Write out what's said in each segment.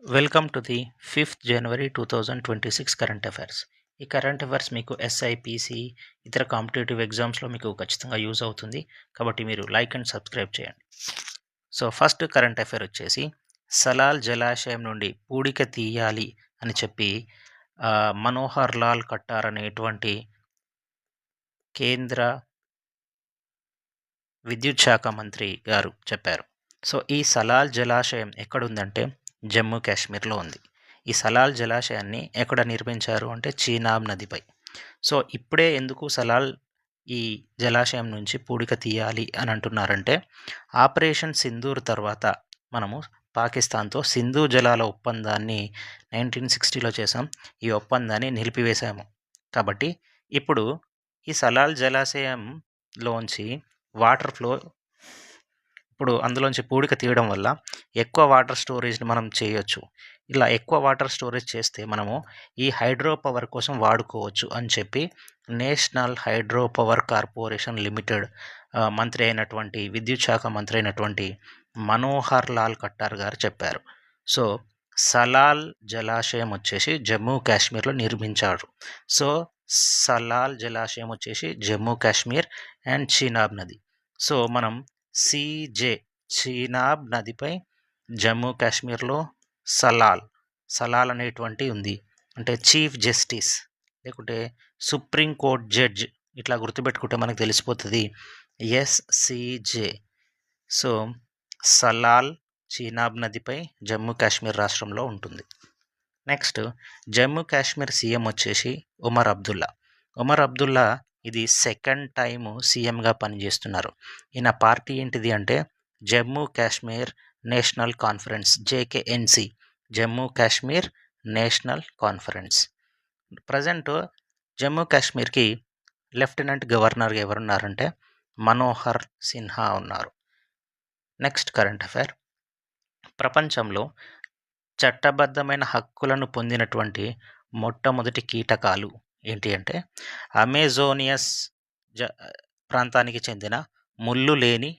Welcome to the 5th January 2026 current affairs. ఈ current affairs మీకు SIPC ఇతర competitive ఎగ్జామ్స్లో మీకు ఖచ్చితంగా యూజ్ అవుతుంది. కాబట్టి మీరు లైక్ అండ్ సబ్స్క్రైబ్ చేయండి. సో ఫస్ట్ కరెంట్ అఫైర్ వచ్చేసి సలాల్ జలాశయం నుండి పూడిక తీయాలి అని చెప్పి మనోహర్ లాల్ ఖట్టార్ అనేటువంటి కేంద్ర విద్యుత్ శాఖ మంత్రి గారు చెప్పారు. సో ఈ సలాల్ జలాశయం ఎక్కడుందంటే జమ్మూ కాశ్మీర్లో ఉంది. ఈ సలాల్ జలాశయాన్ని ఎక్కడ నిర్మించారు అంటే చీనాబ్ నదిపై. సో ఇప్పుడే ఎందుకు సలాల్ ఈ జలాశయం నుంచి పూడిక తీయాలి అని అంటున్నారంటే ఆపరేషన్ సింధూర్ తర్వాత మనము పాకిస్తాన్తో సింధు జలాల ఒప్పందాన్ని 1960లో చేసాం. ఈ ఒప్పందాన్ని నిలిపివేశాము. కాబట్టి ఇప్పుడు ఈ సలాల్ జలాశయంలోంచి వాటర్ ఫ్లో ఇప్పుడు అందులోంచి పూడిక తీయడం వల్ల ఎక్కువ వాటర్ స్టోరేజ్ని మనం చేయొచ్చు. ఇలా ఎక్కువ వాటర్ స్టోరేజ్ చేస్తే మనము ఈ హైడ్రో పవర్ కోసం వాడుకోవచ్చు అని చెప్పి national hydro power corporation limited మంత్రి అయినటువంటి విద్యుత్ శాఖ మంత్రి అయినటువంటి మనోహర్ లాల్ ఖట్టార్ గారు చెప్పారు. సో సలాల్ జలాశయం వచ్చేసి జమ్మూ కాశ్మీర్లో నిర్మించారు. సో సలాల్ జలాశయం వచ్చేసి జమ్మూ కాశ్మీర్ అండ్ చీనాబ్ నది. సో మనం చీనాబ్ నదిపై జమ్మూ కాశ్మీర్లో సలాల్ అనేటువంటి ఉంది. అంటే చీఫ్ జస్టిస్ లేకుంటే సుప్రీం కోర్ట్ జడ్జ్ ఇట్లా గుర్తుపెట్టుకుంటే మనకు తెలిసిపోతుంది ఎస్సిజే. సో సలాల్ చీనాబ్ నదిపై జమ్మూ కాశ్మీర్ రాష్ట్రంలో ఉంటుంది. నెక్స్ట్ జమ్మూ కాశ్మీర్ సీఎం వచ్చేసి ఉమర్ అబ్దుల్లా ఇది సెకండ్ టైము సీఎంగా పనిచేస్తున్నారు. ఈయన పార్టీ ఏంటిది అంటే Jammu Kashmir national conference, JKNC, Jammu Kashmir national conference. Present Jammu కాశ్మీర్కి లెఫ్టినెంట్ గవర్నర్గా ఎవరున్నారంటే మనోహర్ సిన్హా ఉన్నారు. నెక్స్ట్ కరెంట్ అఫైర్, ప్రపంచంలో చట్టబద్ధమైన హక్కులను పొందినటువంటి మొట్టమొదటి కీటకాలు ఏంటి అంటే అమెజోనియస్ ప్రాంతానికి చెందిన ముళ్ళు లేని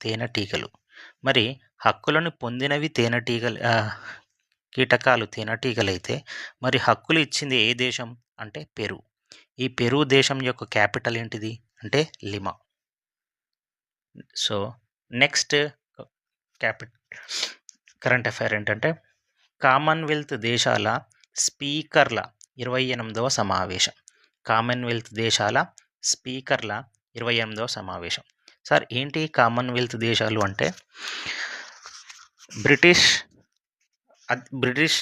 తేనెటీగలు. మరి హక్కులను పొందినవి కీటకాలు తేనెటీగలైతే మరి హక్కులు ఇచ్చింది ఏ దేశం అంటే పెరు. ఈ పెరు దేశం యొక్క క్యాపిటల్ ఏంటిది అంటే lima. So next current affair ఏంటంటే కామన్వెల్త్ దేశాల స్పీకర్ల 28వ సమావేశం. కామన్వెల్త్ దేశాల స్పీకర్ల 28వ సమావేశం. సార్ ఏంటి కామన్వెల్త్ దేశాలు అంటే బ్రిటిష్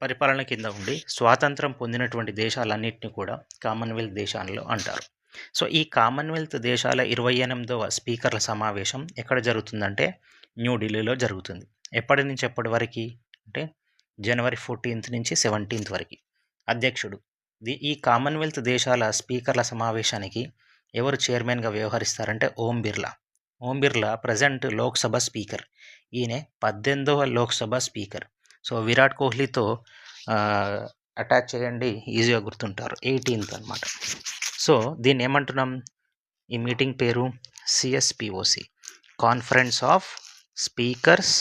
పరిపాలన కింద ఉండి స్వాతంత్రం పొందినటువంటి దేశాలన్నింటినీ కూడా కామన్వెల్త్ దేశాల్లో అంటారు. సో ఈ కామన్వెల్త్ దేశాల 28వ స్పీకర్ల సమావేశం ఎక్కడ జరుగుతుందంటే న్యూఢిల్లీలో జరుగుతుంది. ఎప్పటి నుంచి ఎప్పటి వరకు అంటే జనవరి 14 నుంచి 17 వరకు. అధ్యక్షుడు ఈ కామన్వెల్త్ దేశాల స్పీకర్ల సమావేశానికి ఎవరు చైర్మన్గా వ్యవహరిస్తారంటే ఓం బిర్లా ప్రజెంట్ లోక్సభ స్పీకర్. ఈయన 18వ లోక్సభ స్పీకర్. సో విరాట్ కోహ్లీతో అటాచ్ చేయండి, ఈజీగా గుర్తుంటారు. 18th అనమాట. సో దీన్ని ఏమంటున్నాం, ఈ మీటింగ్ పేరు CSPOC, conference of speakers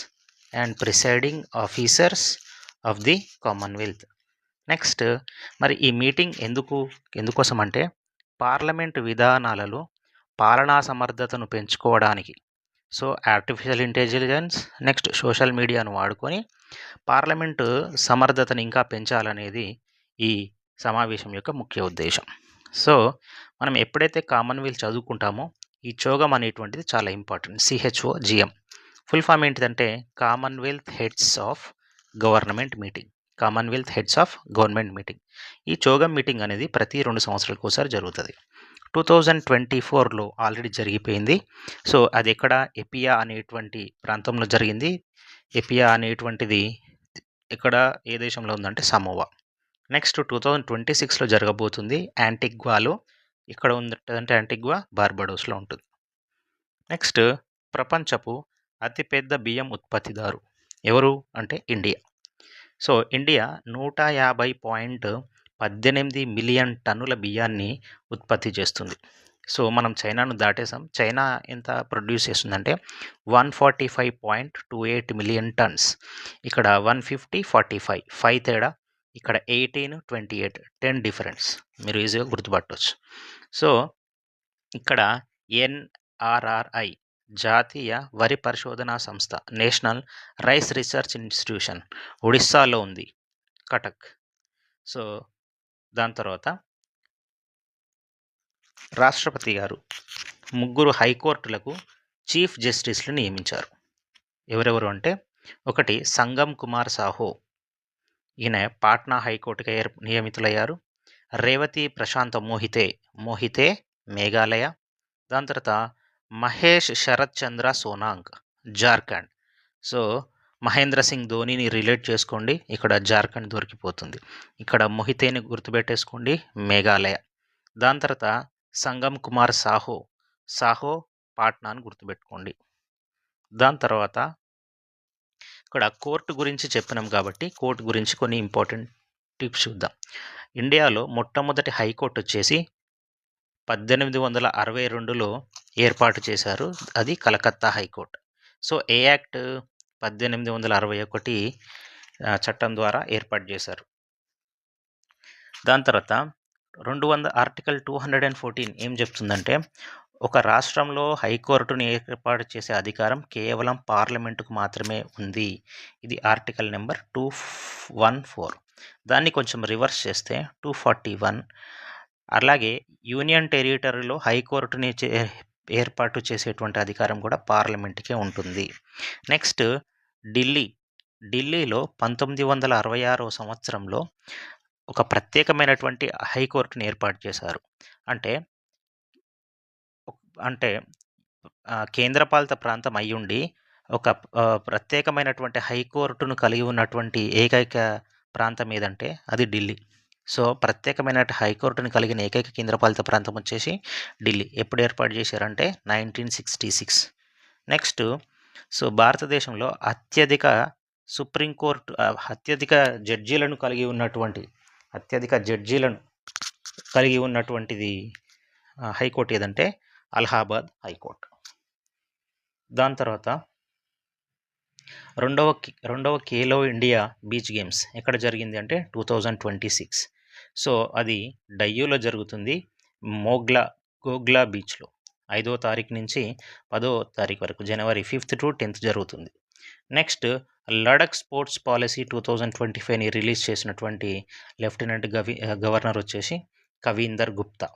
and presiding officers of the Commonwealth. Next మరి ఈ మీటింగ్ ఎందుకోసం అంటే పార్లమెంటు విధానాలలో పాలనా సమర్థతను పెంచుకోవడానికి. So artificial intelligence next social మీడియాను వాడుకొని పార్లమెంటు సమర్థతను ఇంకా పెంచాలనేది ఈ సమావేశం యొక్క ముఖ్య ఉద్దేశం. సో మనం ఎప్పుడైతే కామన్వెల్త్ చదువుకుంటామో ఈ చోగం అనేటువంటిది చాలా ఇంపార్టెంట్. CHOGM ఫుల్ ఫామ్ ఏంటిదంటే Commonwealth heads of government meeting. Commonwealth heads of government meeting. ఈ చోగం మీటింగ్ అనేది ప్రతి 2 సంవత్సరాలకు ఒకసారి జరుగుతుంది. 2024లో ఆల్రెడీ జరిగిపోయింది. సో అది ఎక్కడ ఎపియా అనేటువంటి ప్రాంతంలో జరిగింది. ఎపియా అనేటువంటిది ఎక్కడ ఏ దేశంలో ఉందంటే సమోవా. నెక్స్ట్ 2026లో జరగబోతుంది యాంటిగ్వాలో. ఇక్కడ ఉందంటే యాంటిగ్వా బార్బడోస్లో ఉంటుంది. నెక్స్ట్ ప్రపంచపు అతిపెద్ద బియ్యం ఉత్పత్తిదారు ఎవరు అంటే ఇండియా. సో ఇండియా 150.18 మిలియన్ టన్నుల బియ్యాన్ని ఉత్పత్తి చేస్తుంది. సో, మనం చైనాను దాటేసాం. చైనా ఎంత ప్రొడ్యూస్ చేస్తుందంటే 145.28 మిలియన్ టన్స్. ఇక్కడ 150, 45 5 తేడా. ఇక్కడ 18, 28 10 డిఫరెన్స్. మీరు ఈజీగా గుర్తుపట్టొచ్చు. సో, ఇక్కడ ఎన్ఆర్ఆర్ఐ జాతీయ వరి పరిశోధనా సంస్థ, నేషనల్ రైస్ రీసెర్చ్ ఇన్‌స్టిట్యూషన్ ఒడిస్సాలో ఉంది. కటక్. సో, దాని తర్వాత రాష్ట్రపతి గారు ముగ్గురు హైకోర్టులకు చీఫ్ జస్టిస్‌లు నియమించారు. ఎవరెవరు అంటే, ఒకటి సంగమ్ కుమార్ సాహో. ఈయన పాట్నా హైకోర్టుకి నియమితులయ్యారు. రేవతి ప్రశాంత మోహితే మేఘాలయ. దాని తర్వాత మహేష్ శరత్ చంద్ర సోనాంక్ జార్ఖండ్. సో, మహేంద్ర సింగ్ ధోనిని రిలేట్ చేసుకోండి. ఇక్కడ జార్ఖండ్ దొరికిపోతుంది. ఇక్కడ మొహితేని గుర్తుపెట్టేసుకోండి, మేఘాలయ. దాని తర్వాత సంగమ్ కుమార్ సాహో పాట్నాను గుర్తుపెట్టుకోండి. దాని తర్వాత ఇక్కడ కోర్టు గురించి చెప్పినాం కాబట్టి కోర్టు గురించి కొన్ని ఇంపార్టెంట్ టిప్స్ చూద్దాం. ఇండియాలో మొట్టమొదటి హైకోర్టు వచ్చేసి 1862లో ఏర్పాటు చేశారు. అది కలకత్తా హైకోర్టు. సో, ఏ యాక్ట్ 1861 చట్టం ద్వారా ఏర్పాటు చేశారు. దాని తర్వాత ఆర్టికల్ 214 ఏం చెప్తుందంటే, ఒక రాష్ట్రంలో హైకోర్టుని ఏర్పాటు చేసే అధికారం కేవలం పార్లమెంటుకు మాత్రమే ఉంది. ఇది ఆర్టికల్ నెంబర్ 214. దాన్ని కొంచెం రివర్స్ చేస్తే 241. అలాగే యూనియన్ టెరిటరీలో హైకోర్టుని ఏర్పాటు చేసేటువంటి అధికారం కూడా పార్లమెంట్‌కే ఉంటుంది. నెక్స్ట్ ఢిల్లీలో 1966వ సంవత్సరంలో ఒక ప్రత్యేకమైనటువంటి హైకోర్టుని ఏర్పాటు చేశారు. అంటే కేంద్రపాలిత ప్రాంతం అయ్యుండి ఒక ప్రత్యేకమైనటువంటి హైకోర్టును కలిగి ఉన్నటువంటి ఏకైక ప్రాంతం ఏదంటే అది ఢిల్లీ. సో, ప్రత్యేకమైన హైకోర్టుని కలిగిన ఏకైక కేంద్రపాలిత ప్రాంతం వచ్చేసి ఢిల్లీ. ఎప్పుడు ఏర్పాటు చేశారంటే 1966. నెక్స్ట్ భారతదేశంలో అత్యధిక జడ్జీలను కలిగి ఉన్నటువంటిది హైకోర్టు ఏదంటే అలహాబాద్ హైకోర్టు. దాని తర్వాత రెండవ ఖేలో ఇండియా బీచ్ గేమ్స్ ఎక్కడ జరిగింది అంటే 2026. సో, అది డయ్యూలో జరుగుతుంది. గోగ్లా బీచ్లో 5వ తారీఖు నుంచి 10వ తారీఖు వరకు, జనవరి 5th to 10th జరుగుతుంది. నెక్స్ట్ లడఖ్ స్పోర్ట్స్ పాలసీ 2025ని రిలీజ్ చేసినటువంటి లెఫ్టినెంట్ గవర్నర్ వచ్చేసి Kavinder Gupta.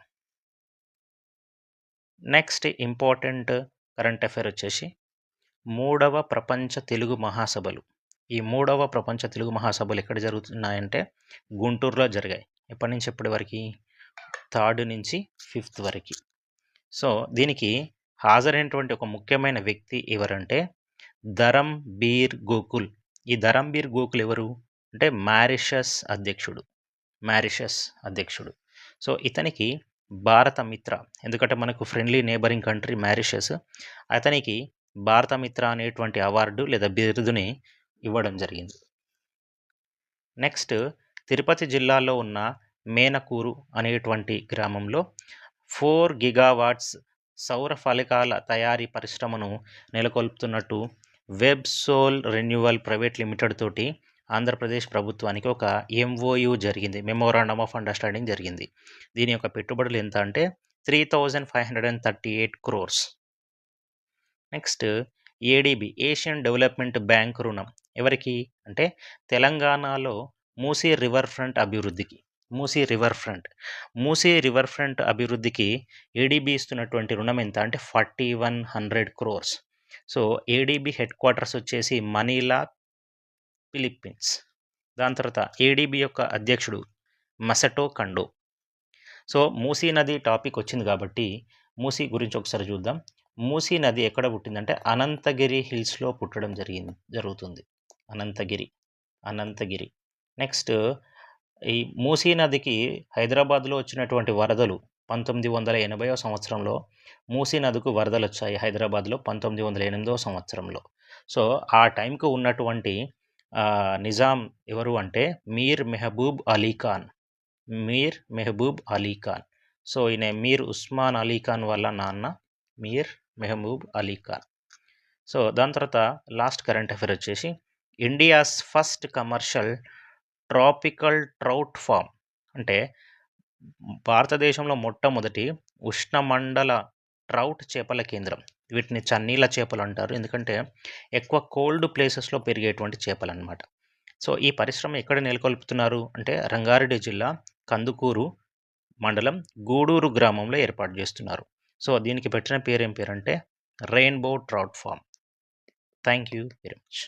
Next important current affair వచ్చేసి 3వ ప్రపంచ తెలుగు మహాసభలు. ఈ 3వ ప్రపంచ తెలుగు మహాసభలు ఎక్కడ జరుగుతున్నాయంటే గుంటూరులో జరిగాయి. ఎప్పటి నుంచి ఎప్పటి వరకు? 3rd నుంచి 5th వరకు. సో, దీనికి హాజరైనటువంటి ఒక ముఖ్యమైన వ్యక్తి ఎవరంటే ధరంబీర్ గోకుల్. ఈ ధరంబీర్ గోకుల్ ఎవరు అంటే మారిషస్ అధ్యక్షుడు. సో, ఇతనికి భారత మిత్ర, ఎందుకంటే మనకు ఫ్రెండ్లీ నేబరింగ్ కంట్రీ మారిషస్, అతనికి భారత మిత్ర అనేటువంటి అవార్డు లేదా బిరుదుని ఇవ్వడం జరిగింది. నెక్స్ట్ తిరుపతి జిల్లాలో ఉన్న మేనకూరు అనేటువంటి గ్రామంలో 4 గిగావాట్స్ సౌర ఫలకాల తయారీ పరిశ్రమను నెలకొల్పుతున్నట్టు వెబ్సోల్ రెన్యూవల్ ప్రైవేట్ లిమిటెడ్ తోటి ఆంధ్రప్రదేశ్ ప్రభుత్వానికి ఒక ఎంఓయు జరిగింది, మెమోరాండమ్ ఆఫ్ అండర్స్టాండింగ్ జరిగింది. దీని యొక్క పెట్టుబడులు ఎంత అంటే 3,538 crores. Next ADB, Asian development bank రుణం ఎవరికి అంటే తెలంగాణలో మూసీ రివర్ ఫ్రంట్ అభివృద్ధికి ఏడీబీ ఇస్తున్నటువంటి రుణం ఎంత అంటే 4,100 crores. So, ADB head quarters వచ్చేసి మనీలా, ఫిలిప్పీన్స్. దాని తర్వాత ఏడీబీ యొక్క అధ్యక్షుడు మసటో కండో. సో, మూసీ నది టాపిక్ వచ్చింది కాబట్టి మూసీ గురించి ఒకసారి చూద్దాం. మూసీ నది ఎక్కడ పుట్టిందంటే అనంతగిరి హిల్స్లో పుట్టడం జరుగుతుంది. అనంతగిరి. నెక్స్ట్ ఈ మూసీ నదికి హైదరాబాద్లో వచ్చినటువంటి వరదలు 1980వ సంవత్సరంలో మూసీ నదికి వరదలు వచ్చాయి హైదరాబాద్లో 1908వ సంవత్సరంలో. సో, ఆ టైంకు ఉన్నటువంటి నిజాం ఎవరు అంటే మీర్ మెహబూబ్ అలీ ఖాన్. సో ఈయన మీర్ ఉస్మాన్ అలీ ఖాన్ వాళ్ళ నాన్న మీర్ మెహబూబ్ అలీ ఖాన్. సో దాని తర్వాత లాస్ట్ కరెంట్ అఫైర్ వచ్చేసి India's first commercial tropical trout farm, అంటే భారతదేశంలో మొట్టమొదటి ఉష్ణమండల ట్రౌట్ చేపల కేంద్రం. వీటిని చన్నీల చేపలు అంటారు, ఎందుకంటే ఎక్కువ కోల్డ్ ప్లేసెస్లో పెరిగేటువంటి చేపలు అనమాట. సో ఈ పరిశ్రమ ఎక్కడ నెలకొల్పుతున్నారు అంటే రంగారెడ్డి జిల్లా కందుకూరు మండలం గూడూరు గ్రామంలో ఏర్పాటు చేస్తున్నారు. సో దీనికి పెట్టిన పేరు ఏం పేరంటే rainbow trout farm. Thank you very much.